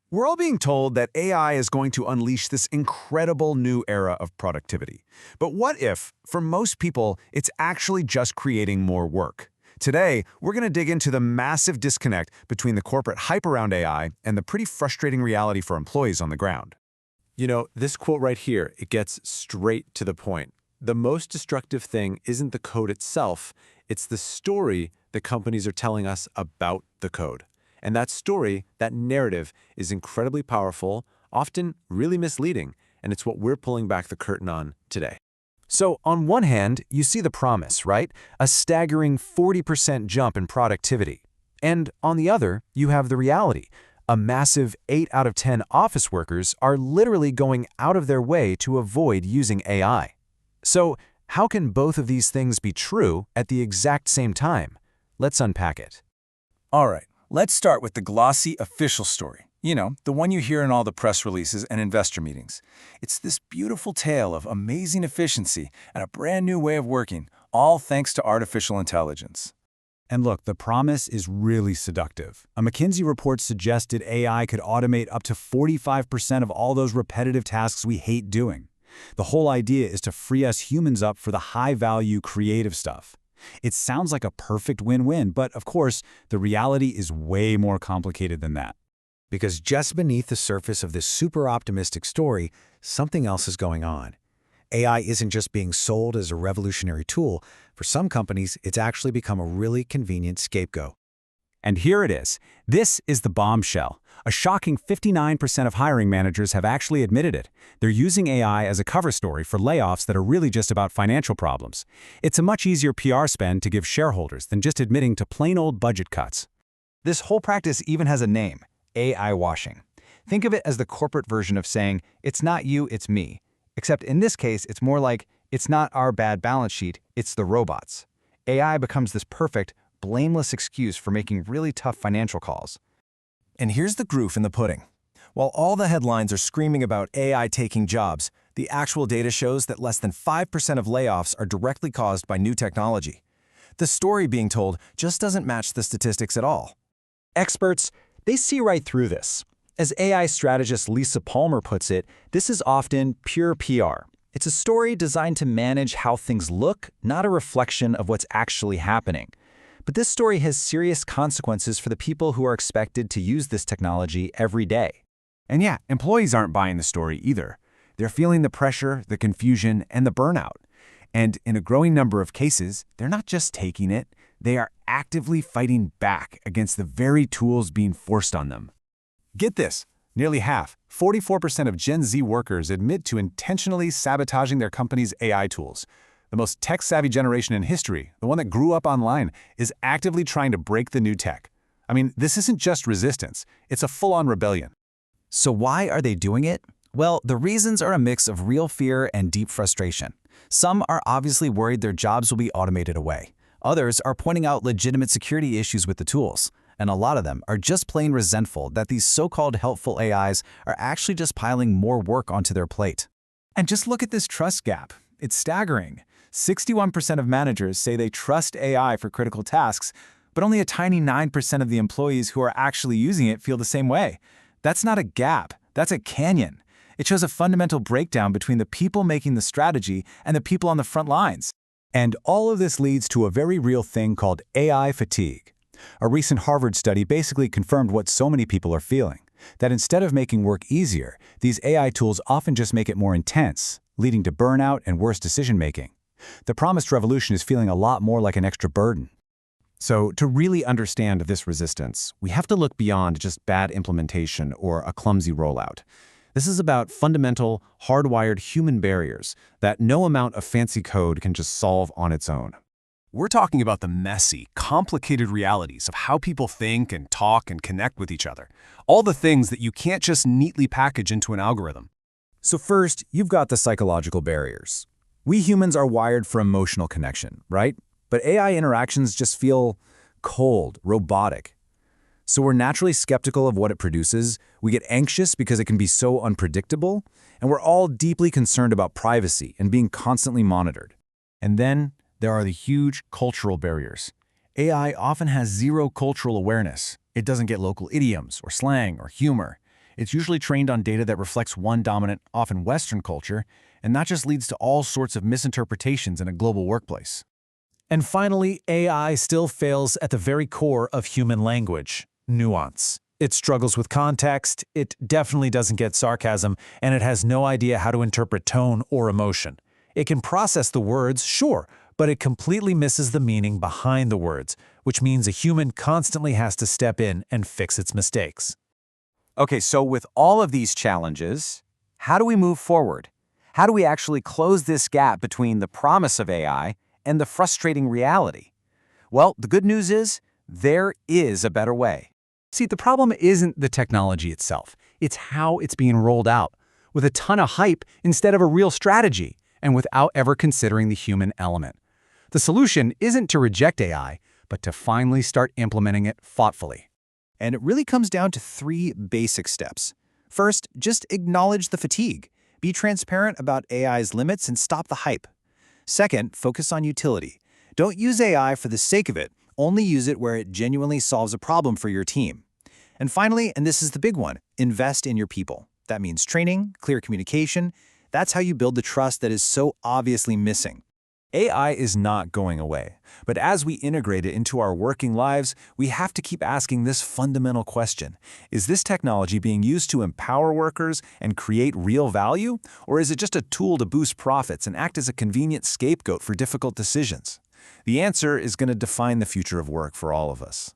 We're all being told that AI is going to unleash this incredible new era of productivity. But what if, for most people, it's actually just creating more work? Today, we're going to dig into the massive disconnect between the corporate hype around AI and the pretty frustrating reality for employees on the ground. You know, this quote right here, it gets straight to the point. The most destructive thing isn't the code itself, it's the story that companies are telling us about the code. And that story, that narrative, is incredibly powerful, often really misleading, and it's what we're pulling back the curtain on today. So, on one hand, you see the promise, right? A staggering 40% jump in productivity. And on the other, you have the reality. A massive 8 out of 10 office workers are literally going out of their way to avoid using AI. So, how can both of these things be true at the exact same time? Let's unpack it. All right, let's start with the glossy official story. You know, the one you hear in all the press releases and investor meetings. It's this beautiful tale of amazing efficiency and a brand new way of working, all thanks to artificial intelligence. And look, the promise is really seductive. A McKinsey report suggested AI could automate up to 45% of all those repetitive tasks we hate doing. The whole idea is to free us humans up for the high-value creative stuff. It sounds like a perfect win-win, but of course, the reality is way more complicated than that. Because just beneath the surface of this super optimistic story, something else is going on. AI isn't just being sold as a revolutionary tool. For some companies, it's actually become a really convenient scapegoat. And here it is. This is the bombshell. A shocking 59% of hiring managers have actually admitted it. They're using AI as a cover story for layoffs that are really just about financial problems. It's a much easier PR spend to give shareholders than just admitting to plain old budget cuts. This whole practice even has a name, AI washing. Think of it as the corporate version of saying, it's not you, it's me. Except in this case, it's more like, it's not our bad balance sheet, it's the robots. AI becomes this perfect, blameless excuse for making really tough financial calls. And here's the proof in the pudding. While all the headlines are screaming about AI taking jobs, the actual data shows that less than 5% of layoffs are directly caused by new technology. The story being told just doesn't match the statistics at all. Experts, they see right through this. As AI strategist Lisa Palmer puts it, this is often pure PR. It's a story designed to manage how things look, not a reflection of what's actually happening. But this story has serious consequences for the people who are expected to use this technology every day. And yeah, employees aren't buying the story either. They're feeling the pressure, the confusion, and the burnout. And in a growing number of cases, they're not just taking it, they are actively fighting back against the very tools being forced on them. Get this, nearly half, 44% of Gen Z workers admit to intentionally sabotaging their company's AI tools. The most tech-savvy generation in history, the one that grew up online, is actively trying to break the new tech. I mean, this isn't just resistance, it's a full-on rebellion. So why are they doing it? Well, the reasons are a mix of real fear and deep frustration. Some are obviously worried their jobs will be automated away. Others are pointing out legitimate security issues with the tools. And a lot of them are just plain resentful that these so-called helpful AIs are actually just piling more work onto their plate. And just look at this trust gap. It's staggering. 61% of managers say they trust AI for critical tasks, but only a tiny 9% of the employees who are actually using it feel the same way. That's not a gap, that's a canyon. It shows a fundamental breakdown between the people making the strategy and the people on the front lines. And all of this leads to a very real thing called AI fatigue. A recent Harvard study basically confirmed what so many people are feeling, that instead of making work easier, these AI tools often just make it more intense, leading to burnout and worse decision-making. The promised revolution is feeling a lot more like an extra burden. So, to really understand this resistance, we have to look beyond just bad implementation or a clumsy rollout. This is about fundamental, hardwired human barriers that no amount of fancy code can just solve on its own. We're talking about the messy, complicated realities of how people think and talk and connect with each other. All the things that you can't just neatly package into an algorithm. So first, you've got the psychological barriers. We humans are wired for emotional connection, right? But AI interactions just feel cold, robotic. So we're naturally skeptical of what it produces, we get anxious because it can be so unpredictable, and we're all deeply concerned about privacy and being constantly monitored. And then there are the huge cultural barriers. AI often has zero cultural awareness. It doesn't get local idioms or slang or humor. It's usually trained on data that reflects one dominant, often Western culture, and that just leads to all sorts of misinterpretations in a global workplace. And finally, AI still fails at the very core of human language: nuance. It struggles with context, it definitely doesn't get sarcasm, and it has no idea how to interpret tone or emotion. It can process the words, sure, but it completely misses the meaning behind the words, which means a human constantly has to step in and fix its mistakes. Okay, so with all of these challenges, how do we move forward? How do we actually close this gap between the promise of AI and the frustrating reality? Well, the good news is there is a better way. See, the problem isn't the technology itself. It's how it's being rolled out, with a ton of hype instead of a real strategy, and without ever considering the human element. The solution isn't to reject AI, but to finally start implementing it thoughtfully. And it really comes down to 3 basic steps. First, just acknowledge the fatigue. Be transparent about AI's limits and stop the hype. Second, focus on utility. Don't use AI for the sake of it, only use it where it genuinely solves a problem for your team. And finally, and this is the big one, invest in your people. That means training, clear communication. That's how you build the trust that is so obviously missing. AI is not going away, but as we integrate it into our working lives, we have to keep asking this fundamental question. Is this technology being used to empower workers and create real value, or is it just a tool to boost profits and act as a convenient scapegoat for difficult decisions? The answer is going to define the future of work for all of us.